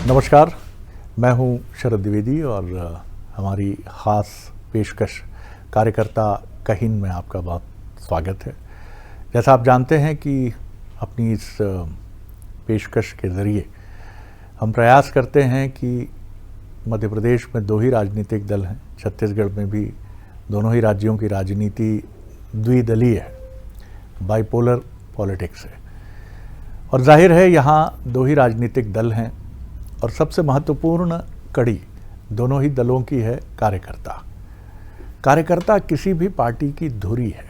नमस्कार, मैं हूं शरद द्विवेदी और हमारी ख़ास पेशकश कार्यकर्ता कहीन में आपका बहुत स्वागत है। जैसा आप जानते हैं कि अपनी इस पेशकश के ज़रिए हम प्रयास करते हैं कि मध्य प्रदेश में दो ही राजनीतिक दल हैं, छत्तीसगढ़ में भी दोनों ही राज्यों की राजनीति द्विदलीय है, बाइपोलर पॉलिटिक्स है। और जाहिर है यहाँ दो ही राजनीतिक दल हैं और सबसे महत्वपूर्ण कड़ी दोनों ही दलों की है कार्यकर्ता। कार्यकर्ता किसी भी पार्टी की धुरी है।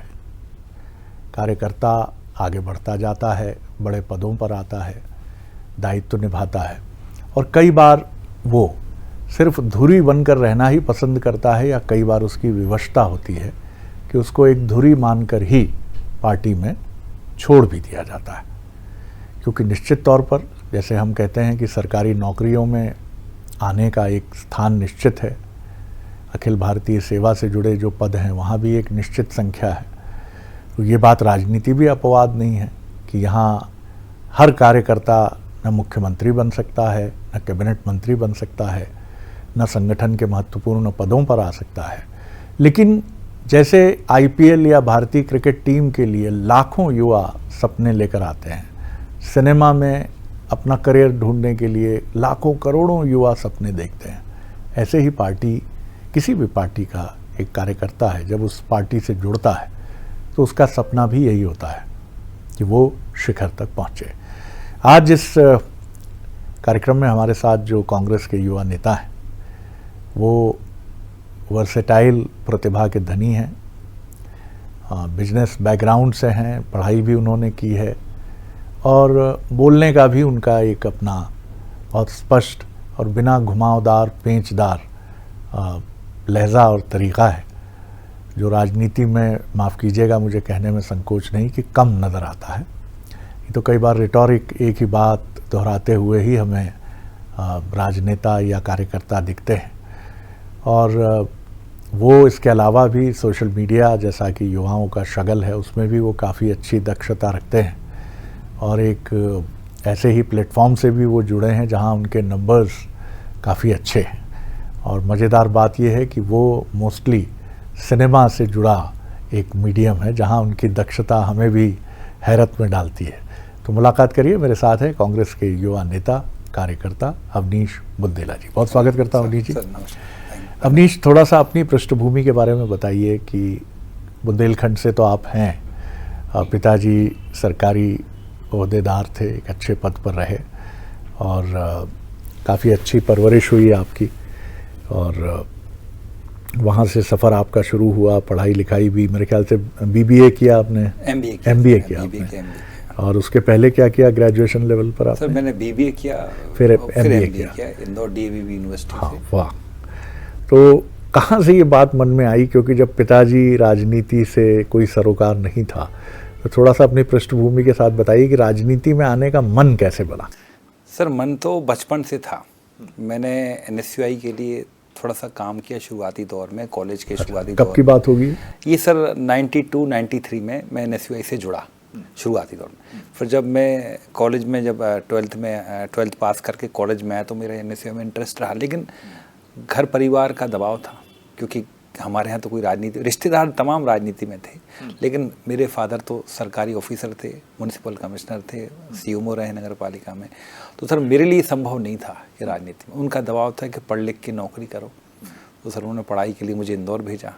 कार्यकर्ता आगे बढ़ता जाता है, बड़े पदों पर आता है, दायित्व निभाता है और कई बार वो सिर्फ धुरी बनकर रहना ही पसंद करता है या कई बार उसकी विवशता होती है कि उसको एक धुरी मानकर ही पार्टी में छोड़ भी दिया जाता है। क्योंकि निश्चित तौर पर जैसे हम कहते हैं कि सरकारी नौकरियों में आने का एक स्थान निश्चित है, अखिल भारतीय सेवा से जुड़े जो पद हैं वहाँ भी एक निश्चित संख्या है। तो ये बात राजनीति भी अपवाद नहीं है कि यहाँ हर कार्यकर्ता न मुख्यमंत्री बन सकता है, न कैबिनेट मंत्री बन सकता है, न संगठन के महत्वपूर्ण पदों पर आ सकता है। लेकिन जैसे आईपीएल या भारतीय क्रिकेट टीम के लिए लाखों युवा सपने लेकर आते हैं, सिनेमा में अपना करियर ढूंढने के लिए लाखों करोड़ों युवा सपने देखते हैं, ऐसे ही पार्टी, किसी भी पार्टी का एक कार्यकर्ता है, जब उस पार्टी से जुड़ता है तो उसका सपना भी यही होता है कि वो शिखर तक पहुँचे। आज इस कार्यक्रम में हमारे साथ जो कांग्रेस के युवा नेता हैं वो वर्सेटाइल प्रतिभा के धनी हैं, बिजनेस बैकग्राउंड से हैं, पढ़ाई भी उन्होंने की है और बोलने का भी उनका एक अपना बहुत स्पष्ट और बिना घुमावदार पेंचदार लहजा और तरीक़ा है, जो राजनीति में, माफ़ कीजिएगा मुझे कहने में संकोच नहीं, कि कम नज़र आता है। ये तो कई बार रिटॉरिक एक ही बात दोहराते हुए ही हमें राजनेता या कार्यकर्ता दिखते हैं। और वो इसके अलावा भी सोशल मीडिया जैसा कि युवाओं का शगल है उसमें भी वो काफ़ी अच्छी दक्षता रखते हैं और एक ऐसे ही प्लेटफॉर्म से भी वो जुड़े हैं जहां उनके नंबर्स काफ़ी अच्छे हैं। और मज़ेदार बात यह है कि वो मोस्टली सिनेमा से जुड़ा एक मीडियम है जहां उनकी दक्षता हमें भी हैरत में डालती है। तो मुलाकात करिए, मेरे साथ है कांग्रेस के युवा नेता कार्यकर्ता अवनीश बुंदेला जी। बहुत स्वागत करता हूँ अवनीश जी। अवनीश, थोड़ा सा अपनी पृष्ठभूमि के बारे में बताइए कि बुंदेलखंड से तो आप हैं, पिताजी सरकारी ओहदेदार थे, एक अच्छे पद पर रहे और काफ़ी अच्छी परवरिश हुई आपकी और वहाँ से सफ़र आपका शुरू हुआ, पढ़ाई लिखाई भी, मेरे ख्याल से बीबीए किया आपने? एमबीए किया आपने। और उसके पहले क्या किया ग्रेजुएशन लेवल पर आपने? सर मैंने बीबीए किया, फिर एमबीए किया इंदौर डीएवीवी यूनिवर्सिटी से। हाँ, वाह। तो कहाँ से ये बात मन में आई, क्योंकि जब पिताजी राजनीति से कोई सरोकार नहीं था, तो थोड़ा सा अपनी पृष्ठभूमि के साथ बताइए कि राजनीति में आने का मन कैसे बना? सर मन तो बचपन से था। मैंने एनएसयूआई के लिए थोड़ा सा काम किया शुरुआती दौर में, कॉलेज के शुरुआती दौर। कब की बात होगी ये? सर 92-93 में मैं एनएसयूआई से जुड़ा शुरुआती दौर में। फिर जब मैं कॉलेज में, जब ट्वेल्थ पास करके कॉलेज में आया तो मेरा एनएसयूआई में इंटरेस्ट रहा, लेकिन घर परिवार का दबाव था क्योंकि हमारे यहाँ तो कोई राजनीति, रिश्तेदार तमाम राजनीति में थे, लेकिन मेरे फादर तो सरकारी ऑफिसर थे, म्युनिसिपल कमिश्नर थे, सीएमओ रहे नगर पालिका में। तो सर मेरे लिए संभव नहीं था ये राजनीति में। उनका दबाव था कि पढ़ लिख के नौकरी करो। तो सर उन्होंने पढ़ाई के लिए मुझे इंदौर भेजा।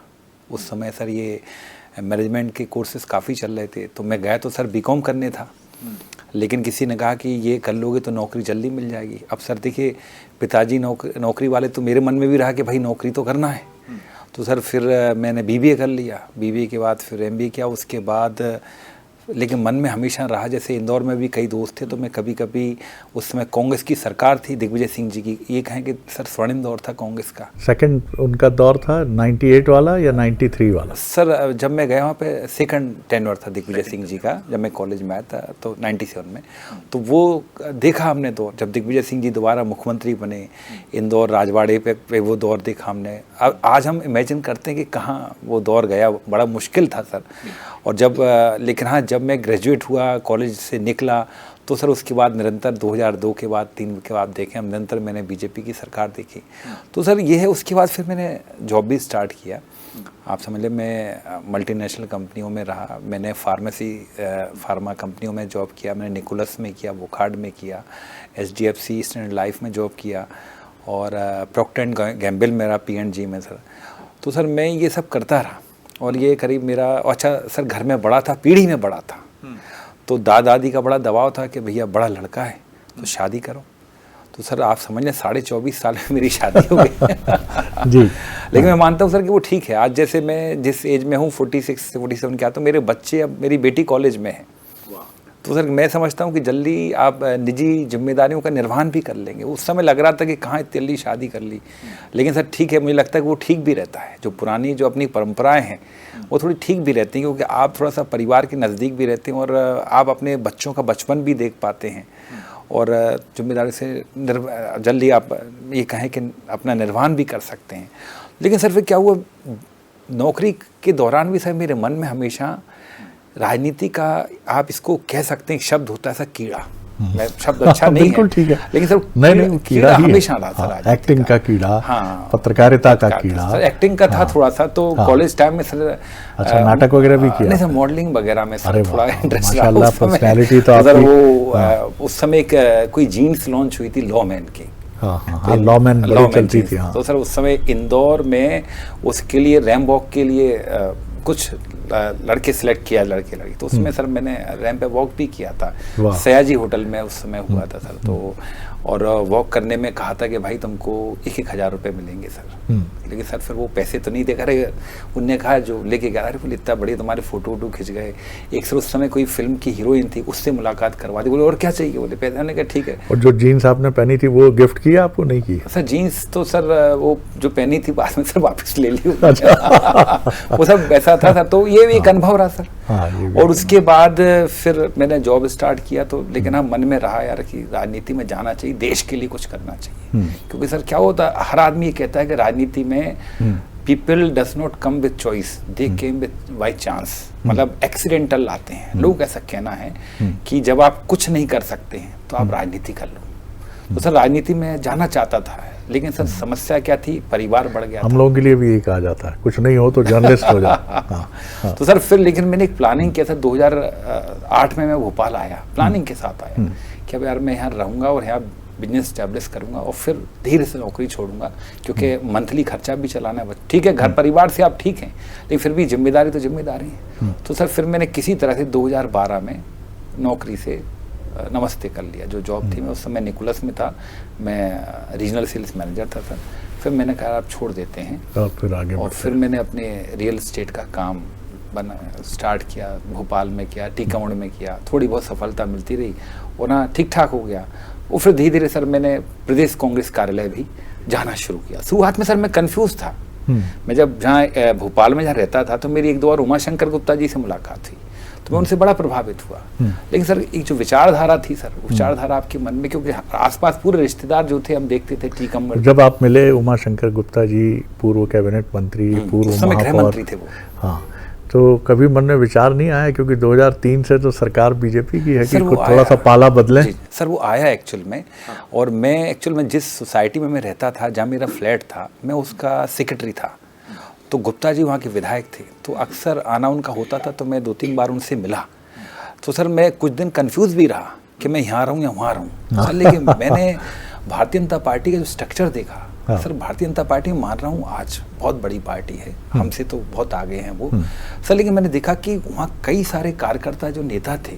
उस समय सर ये मैनेजमेंट के कोर्सेज काफ़ी चल रहे थे, तो मैं गया तो सर बीकॉम करने था, लेकिन किसी ने कहा कि ये कर लोगे तो नौकरी जल्दी मिल जाएगी। अब सर देखिए, पिताजी नौकरी वाले, तो मेरे मन में भी रहा कि भाई नौकरी तो करना है। तो सर फिर मैंने बीबीए कर लिया, बीबीए के बाद फिर एमबीए किया। उसके बाद लेकिन मन में हमेशा रहा, जैसे इंदौर में भी कई दोस्त थे, तो मैं कभी कभी, उस समय कांग्रेस की सरकार थी दिग्विजय सिंह जी की, ये कहें कि सर स्वर्णिम दौर था कांग्रेस का। सेकंड उनका दौर था 98 वाला या 93 वाला? सर जब मैं गया वहाँ पे सेकंड टेन्योर था दिग्विजय सिंह जी का, जब मैं कॉलेज में आया था तो 97 में। तो वो देखा हमने दौर, जब दिग्विजय सिंह जी दोबारा मुख्यमंत्री बने, इंदौर राजवाड़े पे वो दौर देखा हमने। आज हम इमेजिन करते हैं कि कहाँ वो दौर गया, बड़ा मुश्किल था सर। और जब लेकिन हाँ, जब मैं ग्रेजुएट हुआ, कॉलेज से निकला, तो सर उसके बाद निरंतर 2002 के बाद 3 के बाद देखें हम, निरंतर मैंने बीजेपी की सरकार देखी। तो सर ये है, उसके बाद फिर मैंने जॉब भी स्टार्ट किया। आप समझ लें मैं मल्टीनेशनल कंपनियों में रहा, मैंने फार्मा कंपनियों में जॉब किया, मैंने निकोलस में किया, वोकार्ड में किया, HDFC स्टैंडर्ड लाइफ में जॉब किया, और प्रॉक्टर एंड गैम्बल मेरा P&G में सर। तो सर मैं ये सब करता रहा, और ये करीब मेरा, अच्छा सर घर में बड़ा था, पीढ़ी में बड़ा था, तो दादी का बड़ा दबाव था कि भैया बड़ा लड़का है तो शादी करो। तो सर आप समझ लें 24.5 साल में मेरी शादी हो गई। जी। लेकिन मैं मानता हूँ सर कि वो ठीक है। आज जैसे मैं जिस एज में हूँ 46 से 47 के, तो मेरे बच्चे, अब मेरी बेटी कॉलेज में है, तो सर मैं समझता हूँ कि जल्दी आप निजी जिम्मेदारियों का निर्वहन भी कर लेंगे। उस समय लग रहा था कि कहाँ इतनी जल्दी शादी कर ली, लेकिन सर ठीक है, मुझे लगता है कि वो ठीक भी रहता है। जो पुरानी जो अपनी परंपराएं हैं वो थोड़ी ठीक भी रहती हैं, क्योंकि आप थोड़ा सा परिवार के नज़दीक भी रहते हैं, और आप अपने बच्चों का बचपन भी देख पाते हैं, और जिम्मेदारी से जल्दी आप ये कहें कि अपना निर्वहन भी कर सकते हैं। लेकिन सर फिर क्या हुआ, नौकरी के दौरान भी सर मेरे मन में हमेशा राजनीति का, आप इसको कह सकते हैं, शब्द होता है सर कीड़ा। मैं शब्द अच्छा नहीं बिल्कुल है, ठीक है, लेकिन सर नहीं कीड़ा ही हमेशा रहा था। हाँ, एक्टिंग का कीड़ा, हाँ, पत्रकारिता का कीड़ा। सर एक्टिंग का था थोड़ा सा, तो कॉलेज टाइम में सर अच्छा नाटक वगैरह भी किया? नहीं सर, मॉडलिंग वगैरह में सर थोड़ा इंटरेस्ट रहा। माशाल्लाह, पर्सनैलिटी तो सर वो उस समय कोई जीन्स लॉन्च हुई थी लॉमैन की। हाँ, लॉमैन बड़ी चलती थी। हाँ। तो सर उस समय इंदौर में उसके लिए रैंप वॉक के लिए कुछ लड़के सिलेक्ट किया, लड़के लड़की, तो उसमें सर मैंने रैंप पे वॉक भी किया था। सयाजी होटल में उस समय हुआ था सर। तो और वॉक करने में कहा था कि भाई तुमको 1,000 रुपये मिलेंगे सर। लेकिन सर फिर वो पैसे तो नहीं देगा। अरे उनने कहा जो लेके गया, अरे बोले इतना बढ़िया तुम्हारे फोटो वोटो खिंच गए। एक सर उस समय कोई फिल्म की हीरोइन थी, उससे मुलाकात करवा दी। बोले और क्या चाहिए, बोले पैसे। मैंने कहा ठीक है। और जो जीन्स आपने पहनी थी वो गिफ्ट किया आपको, नहीं की? सर जीन्स तो सर वो जो पहनी थी बाद में सर वापस ले ली। अच्छा। वो सब ऐसा था सर। तो ये एक अनुभव रहा सर। और उसके बाद फिर मैंने जॉब स्टार्ट किया, तो लेकिन हाँ मन में रहा यार कि राजनीति में जाना चाहिए, देश के लिए कुछ करना चाहिए। क्योंकि सर क्या होता है, हर आदमी ये कहता है कि राजनीति में people does not come with choice, they came with by chance. मतलब एक्सीडेंटल आते हैं लोग। ऐसा कहना है कि जब आप कुछ नहीं कर सकते हैं तो आप राजनीति कर लो। तो सर राजनीति में जाना चाहता था, लेकिन सर समस्या क्या थी, परिवार बढ़ गया। हम लोगों के लिए भी यही कहा जाता है, कुछ नहीं हो तो जर्नलिस्ट हो जाओ। हाँ। तो सर फिर लेकिन मैंने एक प्लानिंग किया था। 2008 में मैं भोपाल आया, प्लानिंग के साथ आया कि अब यार मैं यहाँ रहूँगा और यहाँ बिजनेस स्टैब्लिश करूँगा, और फिर धीरे से नौकरी छोड़ूंगा, क्योंकि मंथली खर्चा भी चलाना है। ठीक है, घर परिवार से आप ठीक हैं, लेकिन फिर भी जिम्मेदारी तो जिम्मेदारी है। तो सर फिर मैंने किसी तरह से 2012 में नौकरी से नमस्ते कर लिया। जो जॉब थी, मैं उस समय निकोलस में था, मैं रीजनल सेल्स मैनेजर था सर। फिर मैंने कहा आप छोड़ देते हैं, और फिर मैंने अपने रियल एस्टेट का काम स्टार्ट किया। भोपाल में किया, टीकमगढ़ में किया, थोड़ी बहुत सफलता मिलती रही, और ना ठीक ठाक हो गया। और फिर धीरे धीरे सर मैंने प्रदेश कांग्रेस कार्यालय भी जाना शुरू किया। शुरुआत में सर मैं कंफ्यूज था। मैं जब जहाँ भोपाल में जहाँ रहता था, तो मेरी एक दो बार उमाशंकर गुप्ता जी से मुलाकात हुई, तो मैं उनसे बड़ा प्रभावित हुआ। लेकिन सर एक जो विचारधारा थी सर, विचारधारा आपके मन में, क्योंकि आसपास पूरे रिश्तेदार जो थे हम देखते थे टीकमगढ़। जब आप मिले उमाशंकर गुप्ता जी, पूर्व कैबिनेट मंत्री, पूर्व गृह मंत्री थे वो। हाँ, तो कभी मन में विचार नहीं आया, क्योंकि 2003 से तो सरकार बीजेपी की है, कि कुछ थोड़ा सा पाला बदले? सर वो आया एक्चुअल में। और मैं एक्चुअल में जिस सोसाइटी में मैं रहता था, जहाँ मेरा फ्लैट था, मैं उसका सेक्रेटरी था। तो गुप्ता जी वहाँ के विधायक थे, तो अक्सर आना उनका होता था, तो मैं 2-3 बार उनसे मिला। तो सर मैं कुछ दिन कंफ्यूज भी रहा कि मैं यहाँ रहूँ या वहाँ रहूँ। सर लेकिन मैंने भारतीय जनता पार्टी का जो स्ट्रक्चर देखा, सर भारतीय जनता पार्टी में मान रहा हूँ आज बहुत बड़ी पार्टी है, हमसे तो बहुत आगे हैं वो सर। लेकिन मैंने देखा कि वहाँ कई सारे कार्यकर्ता जो नेता थे,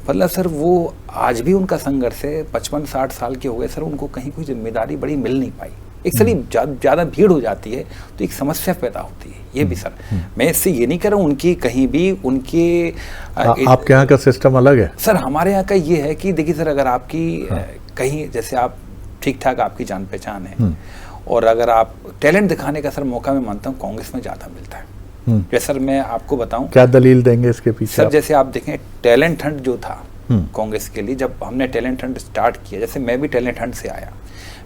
मतलब सर वो आज भी उनका संघर्ष है। 55-60 साल के हो गए सर, उनको कहीं कोई जिम्मेदारी बड़ी मिल नहीं पाई। एक सर ज़्यादा भीड़ हो जाती है तो एक समस्या पैदा होती है। ये भी सर मैं इससे ये नहीं कर रहा हूँ उनकी कहीं भी उनके आपके यहाँ का सिस्टम अलग है सर। हमारे यहाँ का ये है कि देखिए सर, अगर आपकी कहीं जैसे आप ठीक ठाक आपकी जान पहचान है, और अगर आप टैलेंट दिखाने का सर मौका मैं मानता हूँ कांग्रेस में ज़्यादा मिलता है। जैसे सर मैं आपको बताऊं, क्या दलील देंगे इसके पीछे सर? जैसे आप देखें टैलेंट हंट जो था कांग्रेस के लिए, जब हमने टैलेंट हंट स्टार्ट किया, जैसे मैं भी टैलेंट हंट से आया,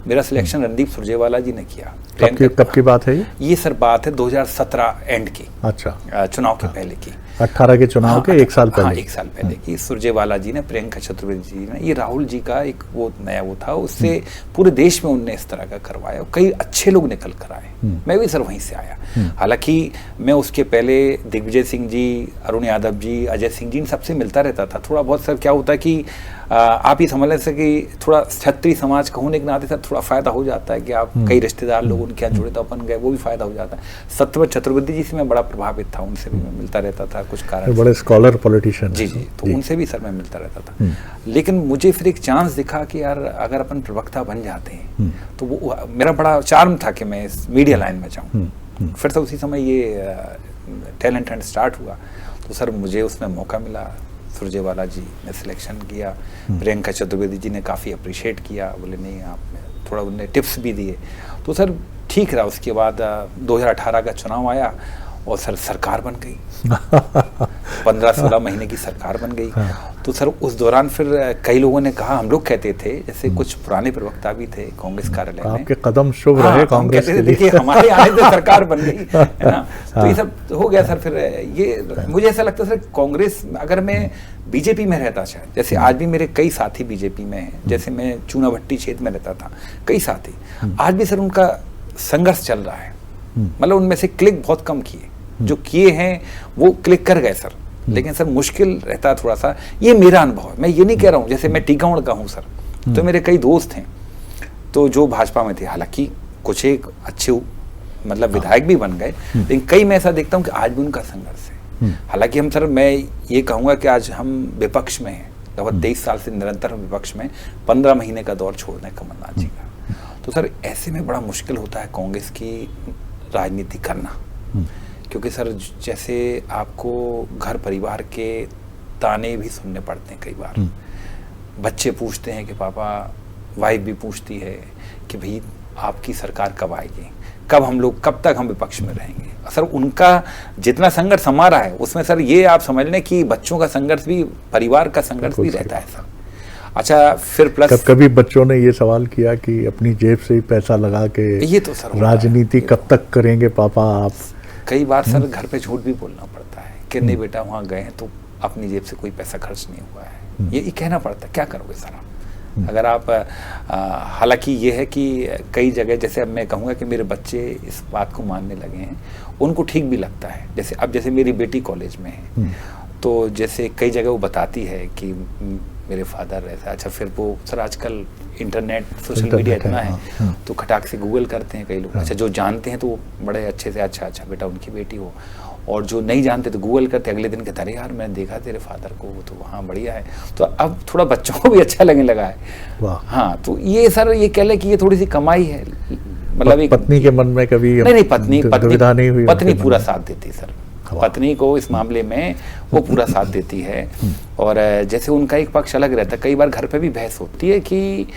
मेरा सिलेक्शन रणदीप सुरजेवाला जी ने किया। कब की बात है ये सर बात है 2017 एंड की, अच्छा, चुनाव के पहले की। 18 के चुनाव के एक साल पहले। हाँ, एक साल पहले की सुरजेवाला जी ने, प्रियंका चतुर्वेदी जी ने, ये राहुल जी का एक वो नया वो था, उससे पूरे देश में उनने इस तरह का करवाया, कई अच्छे लोग निकल कर आए। मैं भी सर वहीं से आया। हालांकि मैं उसके पहले दिग्विजय सिंह जी, अरुण यादव जी, अजय सिंह जी, इन सबसे मिलता रहता था। थोड़ा बहुत सर क्या होता है कि आप ही समझ लें सर कि थोड़ा क्षत्रिय समाज का होने के नाते सर थोड़ा फायदा हो जाता है कि आप कई रिश्तेदार लोग उनके यहाँ जुड़े तो अपन गए, वो भी फायदा हो जाता है। सत्यव्रत चतुर्वेदी जी से मैं बड़ा प्रभावित था, उनसे भी मैं मिलता रहता था कुछ कारण, बड़े स्कॉलर पॉलिटिशियन। जी जी, तो उनसे भी सर मैं मिलता रहता था। लेकिन मुझे फिर एक चांस दिखा कि यार अगर अपन प्रवक्ता बन जाते हैं तो वो मेरा बड़ा चार्म था कि मैं इस मीडिया लाइन में जाऊँ। फिर से उसी समय ये टैलेंट हंट स्टार्ट हुआ, तो सर मुझे उसमें मौका मिला। सुरजेवाला जी ने सिलेक्शन किया, प्रियंका चतुर्वेदी जी ने काफ़ी अप्रिशिएट किया, बोले नहीं आप, थोड़ा उनने टिप्स भी दिए, तो सर ठीक रहा। उसके बाद 2018 का चुनाव आया और सर सरकार बन गई। 15-16 महीने की सरकार बन गई। तो सर उस दौरान फिर कई लोगों ने कहा, हम लोग कहते थे, जैसे कुछ पुराने प्रवक्ता भी थे कांग्रेस कार्यालय में, आपके कदम शुभ रहे कांग्रेस के लिए। देखिए हमारे आने से सरकार बन गई, है ना। तो ये सब हो गया सर। फिर ये मुझे ऐसा लगता है सर, कांग्रेस अगर मैं बीजेपी में रहता शायद, जैसे आज भी मेरे कई साथी बीजेपी में हैं, जैसे मैं चूनाभट्टी क्षेत्र में रहता था, कई साथी आज भी सर उनका संघर्ष चल रहा है। मतलब उनमें से क्लिक बहुत कम किए, जो किए हैं वो क्लिक कर गए सर, लेकिन सर मुश्किल रहता है थोड़ा सा। ये मेरा अनुभव है, मैं ये नहीं कह रहा हूँ, जैसे मैं टीकमगढ़ का हूँ सर, तो मेरे कई दोस्त हैं तो जो भाजपा में थे, हालांकि कुछ एक अच्छे मतलब विधायक भी बन गए, लेकिन कई मैं ऐसा देखता हूँ कि आज भी उनका संघर्ष है। हालांकि हम सर, मैं ये कहूँगा कि आज हम विपक्ष में हैं, लगभग 23 साल से निरंतर विपक्ष में, 15 महीने का दौर छोड़ने कमलनाथ जी का। तो सर ऐसे में बड़ा मुश्किल होता है कांग्रेस की राजनीति करना, क्योंकि सर जैसे आपको घर परिवार के ताने भी सुनने पड़ते हैं कई बार। बच्चे पूछते हैं कि पापा, वाइफ भी पूछती है कि भाई आपकी सरकार कब आएगी, कब तक हम विपक्ष में रहेंगे। सर उनका जितना संघर्ष हमारा है उसमें सर ये आप समझ लें कि बच्चों का संघर्ष भी, परिवार का संघर्ष भी रहता है सर। अच्छा, फिर प्लस कभी बच्चों ने ये सवाल किया कि अपनी जेब से ही पैसा लगा के ये तो सर राजनीति कब तक करेंगे पापा आप? कई बार सर घर पे झूठ भी बोलना पड़ता है कि नहीं बेटा वहाँ गए हैं तो अपनी जेब से कोई पैसा खर्च नहीं हुआ है, ये कहना पड़ता है। क्या करोगे सर आप अगर आप हालांकि ये है कि कई जगह, जैसे अब मैं कहूँगा कि मेरे बच्चे इस बात को मानने लगे हैं, उनको ठीक भी लगता है। जैसे अब जैसे मेरी बेटी कॉलेज में है, तो जैसे कई जगह वो बताती है कि मेरे फादर रहते हैं। अच्छा, फिर वो सर आजकल इंटरनेट, सोशल मीडिया इतना है, तो खटाक से गूगल करते हैं कई लोग। अच्छा, जो जानते हैं तो बड़े अच्छे से, अच्छा बेटा उनकी बेटी हो, और जो नहीं जानते तो गूगल करते, अगले दिन कहते अरे यार मैंने देखा तेरे फादर को, वो तो वहाँ बढ़िया है। तो अब थोड़ा बच्चों को भी अच्छा लगने लगा है। हाँ, तो ये सर ये कह ले कि ये थोड़ी सी कमाई है। मतलब एक पत्नी के मन में कभी नहीं, पत्नी पूरा साथ देती सर, पत्नी को इस मामले में वो पूरा साथ देती है। और जैसे उनका एक पक्ष अलग रहता है, कई बार घर पे भी बहस होती है कि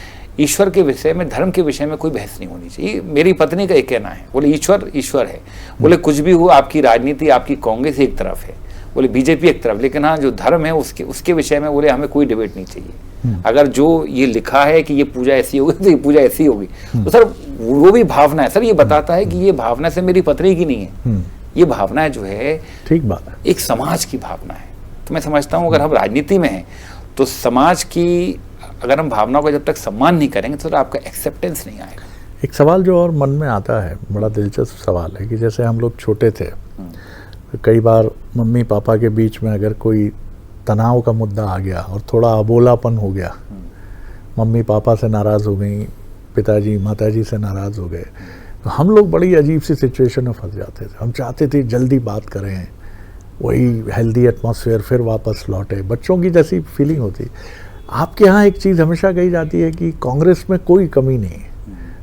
ईश्वर के विषय में, धर्म के विषय में कोई बहस नहीं होनी चाहिए। मेरी पत्नी का एक कहना है, बोले ईश्वर है, बोले कुछ भी हो, आपकी राजनीति, आपकी कांग्रेस एक तरफ है, बोले बीजेपी एक तरफ, लेकिन हाँ जो धर्म है उसके विषय में बोले हमें कोई डिबेट नहीं चाहिए। अगर जो ये लिखा है कि ये पूजा ऐसी होगी तो ये पूजा ऐसी होगी, तो सर वो भी भावना है सर, ये बताता है कि ये भावना से मेरी पत्नी की नहीं है, ये भावना जो है, ठीक बात है, एक समाज की भावना है। तो मैं समझता हूँ अगर हम राजनीति में हैं तो समाज की अगर हम भावनाओं का जब तक सम्मान नहीं करेंगे तो आपका एक्सेप्टेंस नहीं आएगा। एक सवाल जो और मन में आता है, बड़ा दिलचस्प सवाल है कि जैसे हम लोग छोटे थे तो कई बार मम्मी पापा के बीच में अगर कोई तनाव का मुद्दा आ गया और थोड़ा अबोलापन हो गया, मम्मी पापा से नाराज़ हो गई, पिताजी माताजी से नाराज़ हो गए, तो हम लोग बड़ी अजीब सी सिचुएशन में फंस जाते थे। हम चाहते थे जल्दी बात करें, वही हेल्दी एटमॉस्फेयर फिर वापस लौटे, बच्चों की जैसी फीलिंग होती। आपके यहाँ एक चीज़ हमेशा कही जाती है कि कांग्रेस में कोई कमी नहीं है,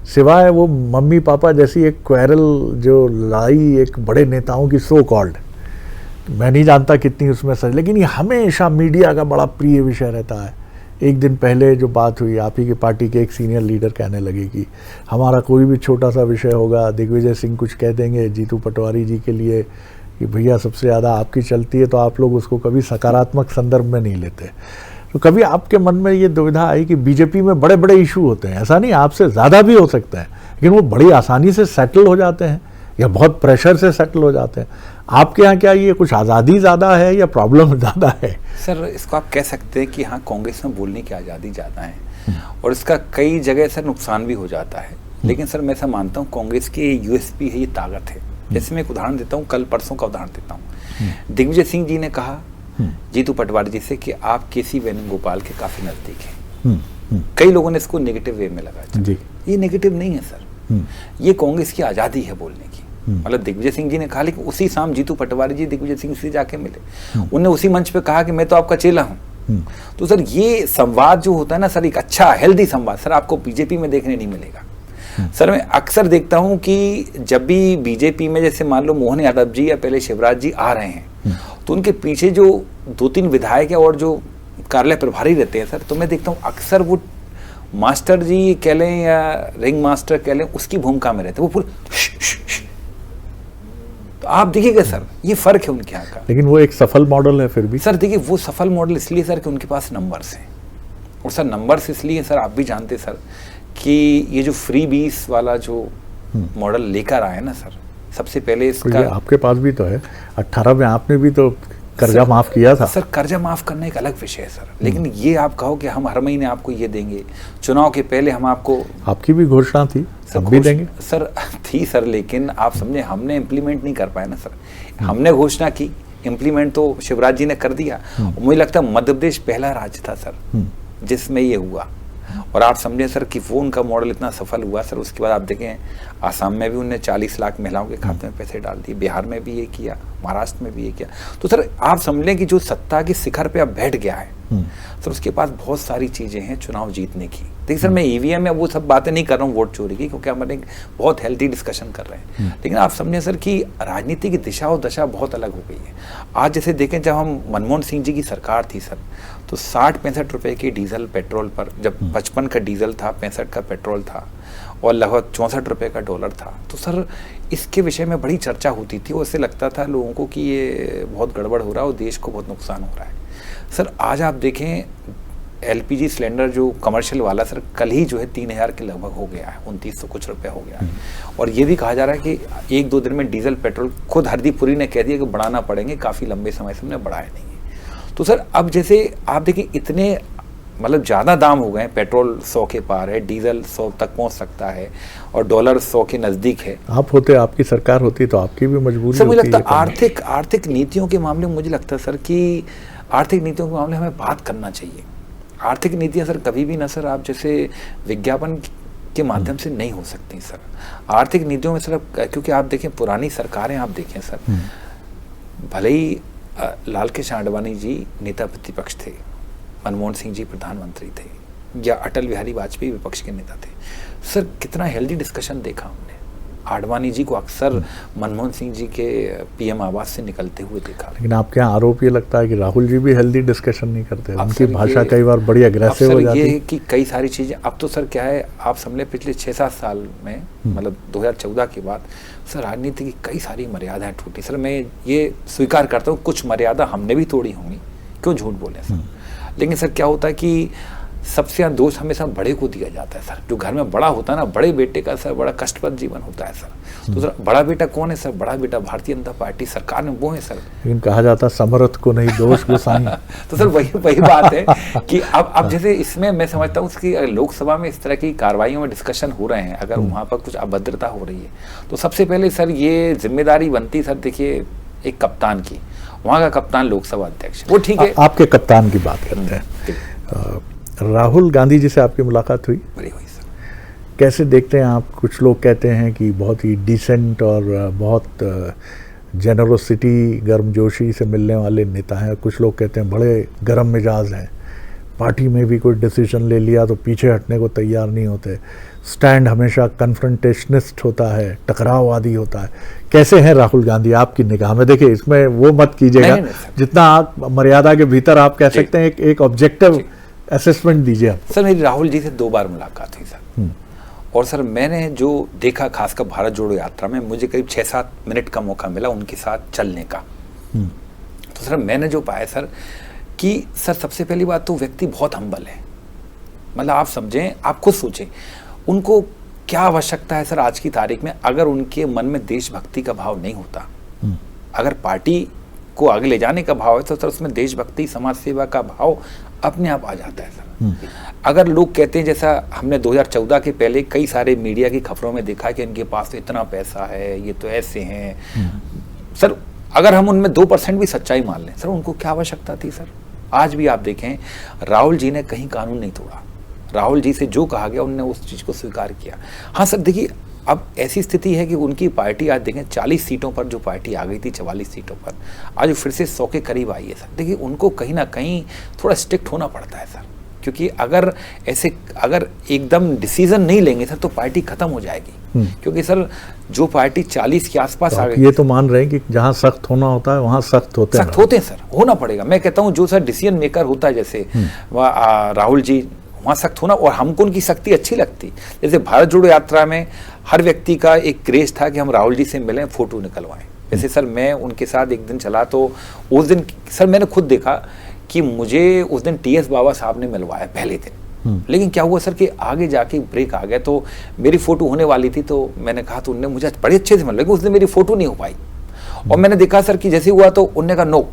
सिवाय वो मम्मी पापा जैसी एक क्वेरल जो लाई एक बड़े नेताओं की, सो कॉल्ड, मैं नहीं जानता कितनी उसमें सच, लेकिन ये हमेशा मीडिया का बड़ा प्रिय विषय रहता है। एक दिन पहले जो बात हुई, आप ही की पार्टी के एक सीनियर लीडर कहने लगे कि हमारा कोई भी छोटा सा विषय होगा, दिग्विजय सिंह कुछ कह देंगे जीतू पटवारी जी के लिए कि भैया सबसे ज़्यादा आपकी चलती है, तो आप लोग उसको कभी सकारात्मक संदर्भ में नहीं लेते। तो कभी आपके मन में ये दुविधा आई कि बीजेपी में बड़े बड़े इशू होते हैं, ऐसा नहीं आपसे ज़्यादा भी हो सकता है, लेकिन वो बड़ी आसानी से सेटल हो जाते हैं या बहुत प्रेशर से सेटल हो जाते हैं। आपके यहाँ क्या ये कुछ आज़ादी ज़्यादा है या प्रॉब्लम ज़्यादा है? सर इसको आप कह सकते हैं कि हाँ, कांग्रेस में बोलने की आज़ादी ज़्यादा है और इसका कई जगह सर नुकसान भी हो जाता है। लेकिन सर मैं ऐसा मानता हूँ कांग्रेस की यूएसपी है, ये ताकत है। जैसे मैं एक उदाहरण देता हूँ, कल परसों का उदाहरण देता हूँ। दिग्विजय सिंह जी ने कहा जीतू पटवारी जी से कि आप केसी वेणुगोपाल के काफ़ी नज़दीक हैं। कई लोगों ने इसको नेगेटिव वे में लगाया जी। ये नेगेटिव नहीं है सर, ये कांग्रेस की आज़ादी है बोलने की। मतलब दिग्विजय सिंह जी ने कहा, लेकिन उसी शाम जीतू पटवारी जी दिग्विजय सिंह से जाके मिले, उन्होंने उसी मंच पे कहा कि मैं तो आपका चेला हूं। तो सर ये संवाद जो होता है ना सर, एक अच्छा हेल्दी संवाद सर आपको बीजेपी में देखने नहीं मिलेगा। सर मैं अक्सर देखता हूं कि जब भी बीजेपी में जैसे मान लो मोहन यादव जी या पहले शिवराज जी आ रहे हैं तो उनके पीछे जो 2-3 विधायक है और जो कार्यालय प्रभारी रहते हैं सर, तो मैं देखता हूँ अक्सर वो मास्टर जी कह लें या रिंग मास्टर कह लें, उसकी भूमिका में रहते हैं, वो पूरे। तो आप देखिएगा सर ये फर्क है उनके यहाँ का। लेकिन वो एक सफल मॉडल है फिर भी सर। देखिए वो सफल मॉडल इसलिए सर कि उनके पास नंबर्स हैं, और सर नंबर्स इसलिए सर आप भी जानते सर कि ये जो फ्री बीस वाला जो मॉडल लेकर आए ना सर, सबसे पहले इसका तो आपके पास भी तो है, 18 में आपने भी तो कर्जा माफ किया था। सर कर्जा माफ करना एक अलग विषय है सर, लेकिन ये आप कहो कि हम हर महीने आपको ये देंगे, चुनाव के पहले हम आपको, आपकी भी घोषणा थी सब भी देंगे सर, थी सर, लेकिन आप समझे हमने इम्प्लीमेंट नहीं कर पाए ना सर। हमने घोषणा की, इम्प्लीमेंट तो शिवराज जी ने कर दिया। मुझे लगता है मध्य प्रदेश पहला राज्य था सर जिसमें ये हुआ, और आप समझें सर कि वो उनका मॉडल इतना सफल हुआ सर। उसके बाद आप देखें आसाम में भी उन्होंने 40 लाख महिलाओं के खाते में पैसे डाल दिए, बिहार में भी ये किया, महाराष्ट्र में भी ये किया। तो सर आप समझ लें कि जो सत्ता के शिखर पे अब बैठ गया है सर, उसके पास बहुत सारी चीज़ें हैं चुनाव जीतने की। देखिए सर मैं ईवीएम में वो सब बातें नहीं कर रहा हूँ वोट चोरी की, क्योंकि हम एक बहुत हेल्थी डिस्कशन कर रहे हैं। लेकिन आप समझें सर कि राजनीति की दिशा और दशा बहुत अलग हो गई है। आज जैसे देखें, जब हम मनमोहन सिंह जी की सरकार थी सर, तो 60-65 रुपए के डीजल पेट्रोल पर, जब 55 का डीजल था, 65 का पेट्रोल था और लगभग 64 रुपए का डॉलर था, तो सर इसके विषय में बड़ी चर्चा होती थी। उससे लगता था लोगों को कि ये बहुत गड़बड़ हो रहा है और देश को बहुत नुकसान हो रहा है। सर आज आप देखें एलपीजी सिलेंडर जो कमर्शियल वाला सर, कल ही जो है 3000 के लगभग हो गया है, 2900 कुछ रुपए हो गया है। और ये भी कहा जा रहा है कि 1-2 दिन में डीजल पेट्रोल, खुद हरदीप पुरी ने कह दिया कि बढ़ाना पड़ेंगे, काफ़ी लंबे समय से हमने बढ़ाया नहीं है। तो सर अब जैसे आप देखिए इतने मतलब ज़्यादा दाम हो गए, पेट्रोल 100 के पार है, डीजल 100 तक पहुंच सकता है और डॉलर 100 के नज़दीक है। आप होते, आपकी सरकार होती तो आपकी भी मजबूरी सर मुझे लगता है आर्थिक नीतियों के मामले में मुझे लगता है सर कि आर्थिक नीतियों के मामले हमें बात करना चाहिए। आर्थिक नीतियाँ सर कभी भी ना सर आप जैसे विज्ञापन के माध्यम से नहीं हो सकती सर। आर्थिक नीतियों में सर, क्योंकि आप देखें पुरानी सरकारें आप देखें सर, भले ही लाल कृष्ण आडवाणी जी नेता प्रतिपक्ष थे, मनमोहन सिंह जी प्रधानमंत्री थे, या अटल बिहारी वाजपेयी विपक्ष के नेता थे सर, कितना हेल्दी डिस्कशन देखा हमने। आडवाणी जी को अक्सर मनमोहन सिंह जी के पीएम आवास से निकलते हुए देखा। लेकिन आपके यहाँ आरोप ये लगता है कि राहुल जी भी हेल्दी डिस्कशन नहीं करते, उनकी भाषा कई बार बड़ी अग्रेसिव हो जाती है। ये कि कई सारी चीज़ें अब तो सर क्या है, आप समझे पिछले 6-7 साल में, मतलब 2014 के बाद सर राजनीति की कई सारी मर्यादाएं टूटी। सर मैं ये स्वीकार करता हूँ कुछ मर्यादा हमने भी तोड़ी होंगी, क्यों झूठ बोले सर। लेकिन सर क्या होता है कि सबसे ज़्यादा दोष हमेशा बड़े को दिया जाता है सर। जो घर में बड़ा होता है ना, बड़े बेटे का सर बड़ा कष्टप्रद जीवन होता है सर। तो सर बड़ा बेटा कौन है सर? बड़ा बेटा भारतीय जनता पार्टी सरकार में वो है सर। लेकिन कहा जाता है समर्थ को नहीं दोष गुसाई। तो सर वही बात है कि अब जैसे इसमें मैं समझता हूँ कि लोकसभा में इस तरह की कार्रवाइयों में डिस्कशन हो रहे हैं, अगर वहाँ पर कुछ अभद्रता हो रही है तो सबसे पहले सर ये जिम्मेदारी बनती सर, देखिए एक कप्तान की, वहाँ का कप्तान लोकसभा अध्यक्ष, वो ठीक है। आपके कप्तान की बात करते हैं, राहुल गांधी जी से आपकी मुलाकात हुई? बड़ी हुई सर। कैसे देखते हैं आप? कुछ लोग कहते हैं कि बहुत ही डिसेंट और बहुत जेनरोसिटी, गर्मजोशी से मिलने वाले नेता हैं। कुछ लोग कहते हैं बड़े गर्म मिजाज हैं, पार्टी में भी कोई डिसीजन ले लिया तो पीछे हटने को तैयार नहीं होते, स्टैंड हमेशा कन्फ्रंटेशनिस्ट होता है, टकराववादी होता है। कैसे हैं राहुल गांधी आपकी निगाह में? देखिए इसमें वो मत कीजिएगा, जितना आप मर्यादा के भीतर आप कह सकते हैं, एक ऑब्जेक्टिव असेसमेंट दीजिए आप। सर मेरी राहुल जी से 2 बार मुलाकात हुई सर, और सर मैंने जो देखा खासकर भारत जोड़ो यात्रा में, मुझे करीब 6-7 मिनट का मौका मिला उनके साथ चलने का। तो सर मैंने जो पाया सर कि सर सबसे पहली बात तो व्यक्ति बहुत हम्बल है। मतलब आप समझें, आप खुद सोचें उनको क्या आवश्यकता है सर आज की तारीख में, अगर उनके मन में देशभक्ति का भाव नहीं होता अगर पार्टी को आगे ले जाने का भाव है तो सर उसमें देशभक्ति, समाज सेवा का भाव अपने आप आ जाता है सर। अगर लोग कहते हैं, जैसा हमने 2014 के पहले कई सारे मीडिया की खबरों में देखा कि इनके पास तो इतना पैसा है, ये तो ऐसे हैं सर, अगर हम उनमें 2% भी सच्चाई मान लें सर, उनको क्या आवश्यकता थी सर? आज भी आप देखें, राहुल जी ने कहीं कानून नहीं तोड़ा। राहुल जी से जो कहा गया उन्होंने उस चीज़ को स्वीकार किया। हाँ सर, देखिए अब ऐसी स्थिति है कि उनकी पार्टी आज देखें 40 सीटों पर जो पार्टी आ गई थी, 44 सीटों पर आज फिर से 100 के करीब आई है सर। देखिए उनको कहीं ना कहीं थोड़ा स्ट्रिक्ट होना पड़ता है सर, क्योंकि अगर एकदम डिसीजन नहीं लेंगे सर तो पार्टी खत्म हो जाएगी। क्योंकि सर जो पार्टी 40 के आसपास आ गई, ये तो मान रहे हैं कि जहां सख्त होना होता है वहां सख्त होते हैं सर, होना पड़ेगा। मैं कहता हूं जो सर डिसीजन मेकर होता है, जैसे राहुल जी, वहाँ सख्त होना, और हमको उनकी सख्ती अच्छी लगती। जैसे भारत जोड़ो यात्रा में हर व्यक्ति का एक क्रेज था कि हम राहुल जी से मिलें, फोटो निकलवाएं। जैसे सर मैं उनके साथ एक दिन चला तो उस दिन सर मैंने खुद देखा कि मुझे उस दिन TS बाबा साहब ने मिलवाया पहले दिन, लेकिन क्या हुआ सर कि आगे जाके ब्रेक आ गया, तो मेरी फोटो होने वाली थी, तो मैंने कहा, तो उनने मुझे बड़े अच्छे से मिला, लेकिन उस दिन मेरी फोटो नहीं हो पाई। और मैंने देखा सर कि जैसे हुआ तो उनने कहा नो,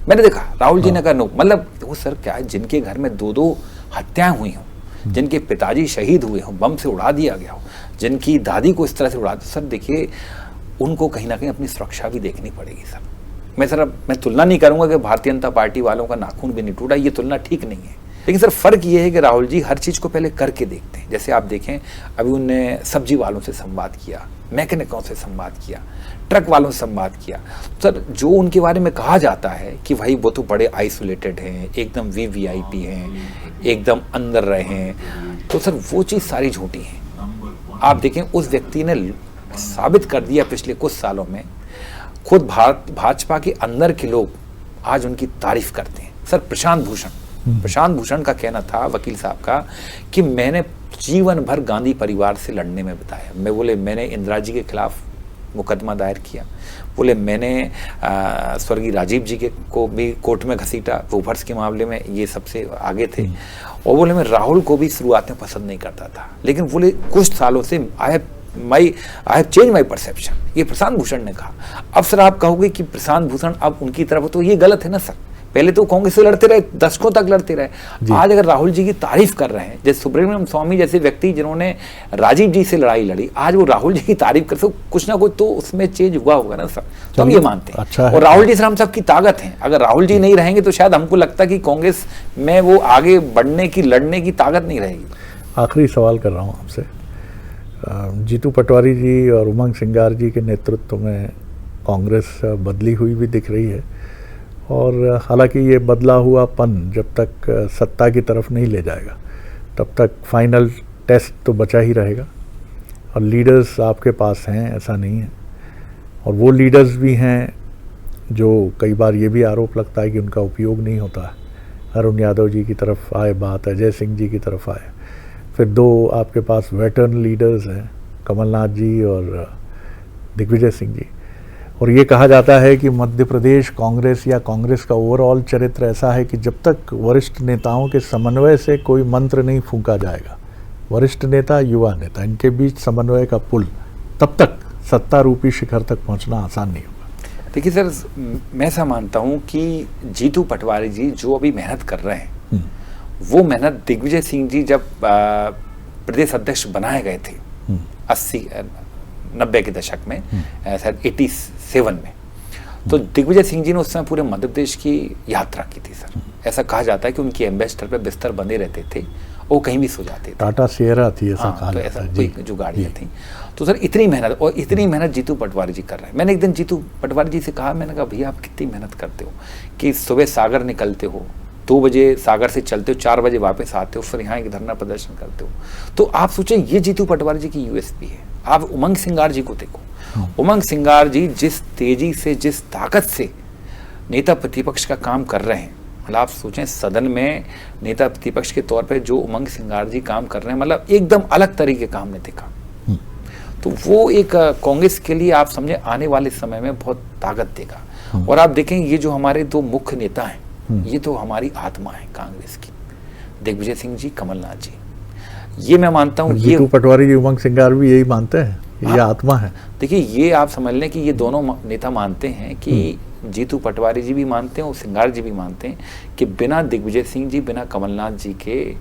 मैंने देखा राहुल जी ने कहा नो, मतलब वो सर क्या है, जिनके घर में 2-2 हत्याएं हुई हों, जिनके पिताजी शहीद हुए हों, बम से उड़ा दिया गया हो, जिनकी दादी को इस तरह से उड़ा दिया, सर देखिए उनको कहीं ना कहीं अपनी सुरक्षा भी देखनी पड़ेगी सर। मैं तुलना नहीं करूंगा कि भारतीय जनता पार्टी वालों का नाखून भी नहीं टूटा, ये तुलना ठीक नहीं है, लेकिन सर फर्क ये है कि राहुल जी हर चीज को पहले करके देखते हैं। जैसे आप देखें अभी उनने सब्जी वालों से संवाद किया, मैकेनिकों से संवाद किया, ट्रक वालों से संवाद किया। सर जो उनके बारे में कहा जाता है कि भाई वो तो बड़े आइसोलेटेड हैं, एकदम VVIP हैं, एकदम अंदर रहे हैं, तो सर वो चीज़ सारी झूठी है। आप देखें उस व्यक्ति ने साबित कर दिया पिछले कुछ सालों में, खुद भाजपा के अंदर के लोग आज उनकी तारीफ करते हैं। सर प्रशांत भूषण का कहना था, वकील साहब का, कि मैंने जीवन भर गांधी परिवार से लड़ने में बिताया। मैंने इंदिरा जी के खिलाफ मुकदमा दायर किया, बोले मैंने स्वर्गीय राजीव जी को भी कोर्ट में घसीटा, वोफर्स के मामले में ये सबसे आगे थे। और बोले मैं राहुल को भी शुरुआत में पसंद नहीं करता था, लेकिन बोले कुछ सालों से I have change my perception, ये प्रशांत भूषण ने कहा। अब सर आप कहोगे कि प्रशांत भूषण अब उनकी तरफ, तो ये गलत है ना सर। पहले तो कांग्रेस से लड़ते रहे, दशकों तक लड़ते रहे, आज अगर राहुल जी की तारीफ कर रहे हैं, जैसे सुब्रमण्यम स्वामी जैसे व्यक्ति जिन्होंने राजीव जी से लड़ाई लड़ी, आज वो राहुल जी की तारीफ कर, तो कुछ ना कुछ तो उसमें चेंज हुआ होगा ना सर, तो हम ये मानते हैं। अच्छा, और राहुल जी सर हम सबकी ताकत है, अगर राहुल जी नहीं रहेंगे तो शायद हमको लगता कि कांग्रेस में वो आगे बढ़ने की, लड़ने की ताकत नहीं रहेगी। आखिरी सवाल कर रहा हूँ आपसे, जीतू पटवारी जी और उमंग सिंगार जी के नेतृत्व में कांग्रेस बदली हुई भी दिख रही है, और हालांकि ये बदला हुआपन जब तक सत्ता की तरफ नहीं ले जाएगा तब तक फाइनल टेस्ट तो बचा ही रहेगा, और लीडर्स आपके पास हैं ऐसा नहीं है, और वो लीडर्स भी हैं जो कई बार ये भी आरोप लगता है कि उनका उपयोग नहीं होता है। अरुण यादव जी की तरफ आए बात, अजय सिंह जी की तरफ आए, फिर 2 आपके पास वेटरन लीडर्स हैं, कमलनाथ जी और दिग्विजय सिंह जी, और ये कहा जाता है कि मध्य प्रदेश कांग्रेस या कांग्रेस का ओवरऑल चरित्र ऐसा है कि जब तक वरिष्ठ नेताओं के समन्वय से कोई मंत्र नहीं फूंका जाएगा, वरिष्ठ नेता युवा नेता इनके बीच समन्वय का पुल, तब तक सत्ता रूपी शिखर तक पहुंचना आसान नहीं होगा। देखिए सर, मैं ऐसा मानता हूं कि जीतू पटवारी जी जो अभी मेहनत कर रहे हैं, वो मेहनत दिग्विजय सिंह जी जब प्रदेश अध्यक्ष बनाए गए थे 80-90 के दशक में, शायद 87 में, तो दिग्विजय सिंह जी ने उस समय पूरे मध्य प्रदेश की यात्रा की थी सर। ऐसा कहा जाता है कि उनकी एम्बेसडर पे बिस्तर बंधे रहते थे, वो कहीं भी सो जाते थे। टाटा सिएरा थी ऐसा कहा तो जाता है, कोई जो गाड़ियाँ थी, तो सर इतनी मेहनत, और इतनी मेहनत जीतू पटवारी जी कर रहे हैं। मैंने एक दिन जीतू पटवारी जी से कहा, मैंने कहा भैया आप कितनी मेहनत करते हो कि सुबह सागर निकलते हो, 2 बजे सागर से चलते हो, 4 बजे वापस आते हो, फिर यहाँ एक धरना प्रदर्शन करते हो। तो आप सोचें ये जीतू पटवारी जी की USP है। आप उमंग सिंगार जी को देखो, उमंग सिंगार जी जिस तेजी से, जिस ताकत से नेता प्रतिपक्ष का काम कर रहे हैं, मतलब आप सोचें सदन में नेता प्रतिपक्ष के तौर पे जो उमंग सिंगार जी काम कर रहे हैं, मतलब एकदम अलग तरीके का हमने देखा। तो वो एक कांग्रेस के लिए आप समझे आने वाले समय में बहुत ताकत देगा। और आप देखें ये जो हमारे 2 मुख्य नेता हैं, ये तो हमारी आत्मा है कांग्रेस की, दिग्विजय सिंह जी, कमलनाथ जी। ये मैं मानता हूँ, ये पटवारी जी, उमंग सिंगार भी यही मानते हैं। ये आत्मा है। देखिए, ये आप समझ लें कि ये दोनों नेता मानते हैं कि जीतू पटवारी जी भी मानते हैं और सिंगार जी भी मानते हैं कि बिना दिग्विजय सिंह जी, बिना कमलनाथ जी के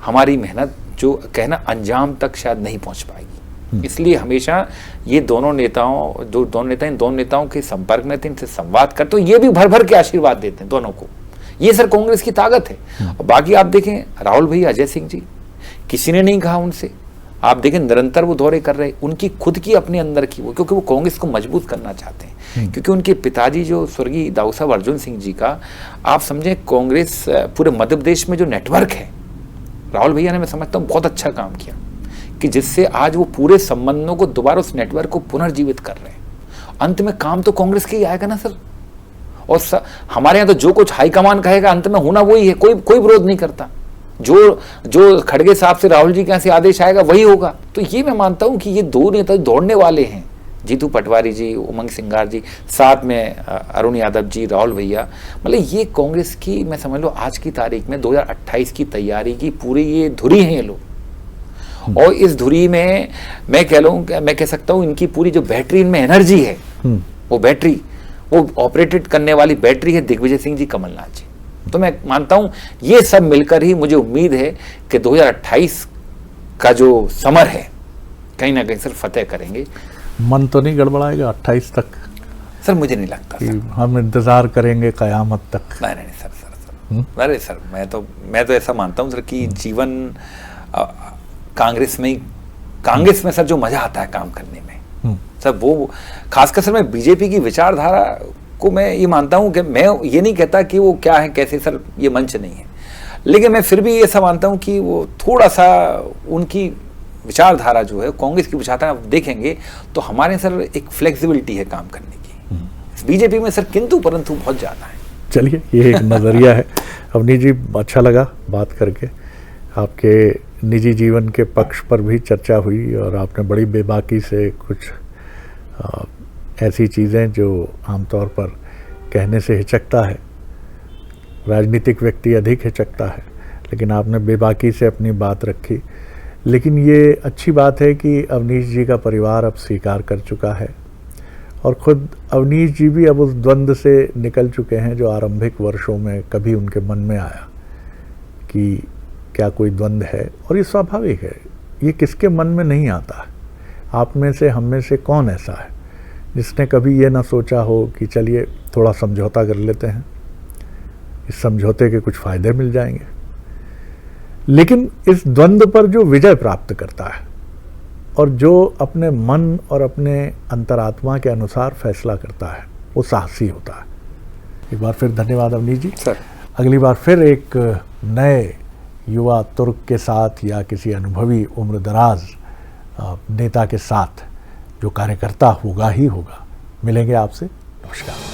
हमारी मेहनत जो कहना अंजाम तक शायद नहीं पहुंच पाएगी। इसलिए हमेशा ये दोनों नेताओं, जो दोनों नेता इन दोनों नेताओं के संपर्क में थे, इनसे संवाद करते, तो ये भी भर भर के आशीर्वाद देते हैं दोनों को। ये सर कांग्रेस की ताकत है। और बाकी आप देखें, राहुल भैया, अजय सिंह जी, किसी ने नहीं कहा उनसे। आप देखें, निरंतर वो दौरे कर रहे, उनकी खुद की अपने अंदर की वो, क्योंकि वो कांग्रेस को मजबूत करना चाहते हैं। क्योंकि उनके पिताजी जो स्वर्गीय दाऊ साहब अर्जुन सिंह जी का, आप समझें, कांग्रेस पूरे मध्य प्रदेश में जो नेटवर्क है, राहुल भैया ने, मैं समझता हूँ, बहुत अच्छा काम किया कि जिससे आज वो पूरे संबंधों को दोबारा उस नेटवर्क को पुनर्जीवित कर रहे हैं। अंत में काम तो कांग्रेस के ही आएगा ना सर। और हमारे यहाँ तो जो कुछ हाईकमान कहेगा अंत में होना वही है, कोई विरोध नहीं करता। जो खड़गे साहब से, राहुल जी के यहाँ से आदेश आएगा वही होगा। तो ये मैं मानता हूँ कि ये दो नेता दौड़ने वाले हैं, जीतू पटवारी जी, उमंग सिंगार जी, साथ में अरुण यादव जी, राहुल भैया। मतलब ये कांग्रेस की, मैं समझ लो आज की तारीख में 2028 की तैयारी की पूरी ये धुरी है ये लोग। और इस धुरी में मैं कह सकता हूँ इनकी पूरी जो बैटरी, इनमें एनर्जी है, वो बैटरी, वो ऑपरेटेड करने वाली बैटरी है दिग्विजय सिंह जी, कमलनाथ जी। तो मैं मानता हूं ये सब मिलकर ही, मुझे उम्मीद है कि 2028 का जो समर है कहीं ना कहीं सर फतेह करेंगे। मन तो नहीं गड़बड़ाएगा 28 तक? सर मुझे नहीं लगता सर। हम इंतजार करेंगे कयामत तक? नहीं सर। अरे सर, मैं तो ऐसा मानता हूं सर कि जीवन कांग्रेस में सर जो मजा आता है काम करने में सर, वो खासकर सर मैं बीजेपी की विचारधारा को मैं ये मानता हूं कि मैं ये नहीं कहता कि वो क्या है कैसे सर, ये मंच नहीं है, लेकिन मैं फिर भी ऐसा मानता हूं कि वो थोड़ा सा उनकी विचारधारा जो है, कांग्रेस की विचारधारा देखेंगे तो हमारे सर एक फ्लेक्सिबिलिटी है काम करने की। बीजेपी में सर किंतु परंतु बहुत ज़्यादा है। चलिए, ये एक नज़रिया है। अवनीश जी, अच्छा लगा बात करके। आपके निजी जीवन के पक्ष पर भी चर्चा हुई और आपने बड़ी बेबाकी से कुछ ऐसी चीज़ें जो आमतौर पर कहने से हिचकता है, राजनीतिक व्यक्ति अधिक हिचकता है, लेकिन आपने बेबाकी से अपनी बात रखी। लेकिन ये अच्छी बात है कि अवनीश जी का परिवार अब स्वीकार कर चुका है और ख़ुद अवनीश जी भी अब उस द्वंद्व से निकल चुके हैं जो आरंभिक वर्षों में कभी उनके मन में आया कि क्या कोई द्वंद्व है। और ये स्वाभाविक है, ये किसके मन में नहीं आता है। आप में से, हम में से कौन ऐसा है जिसने कभी ये ना सोचा हो कि चलिए थोड़ा समझौता कर लेते हैं, इस समझौते के कुछ फ़ायदे मिल जाएंगे। लेकिन इस द्वंद्व पर जो विजय प्राप्त करता है और जो अपने मन और अपने अंतरात्मा के अनुसार फैसला करता है, वो साहसी होता है। एक बार फिर धन्यवाद अवनीश जी सर। अगली बार फिर एक नए युवा तुर्क के साथ या किसी अनुभवी उम्रदराज नेता के साथ, जो कार्यकर्ता होगा ही होगा, मिलेंगे आपसे। नमस्कार।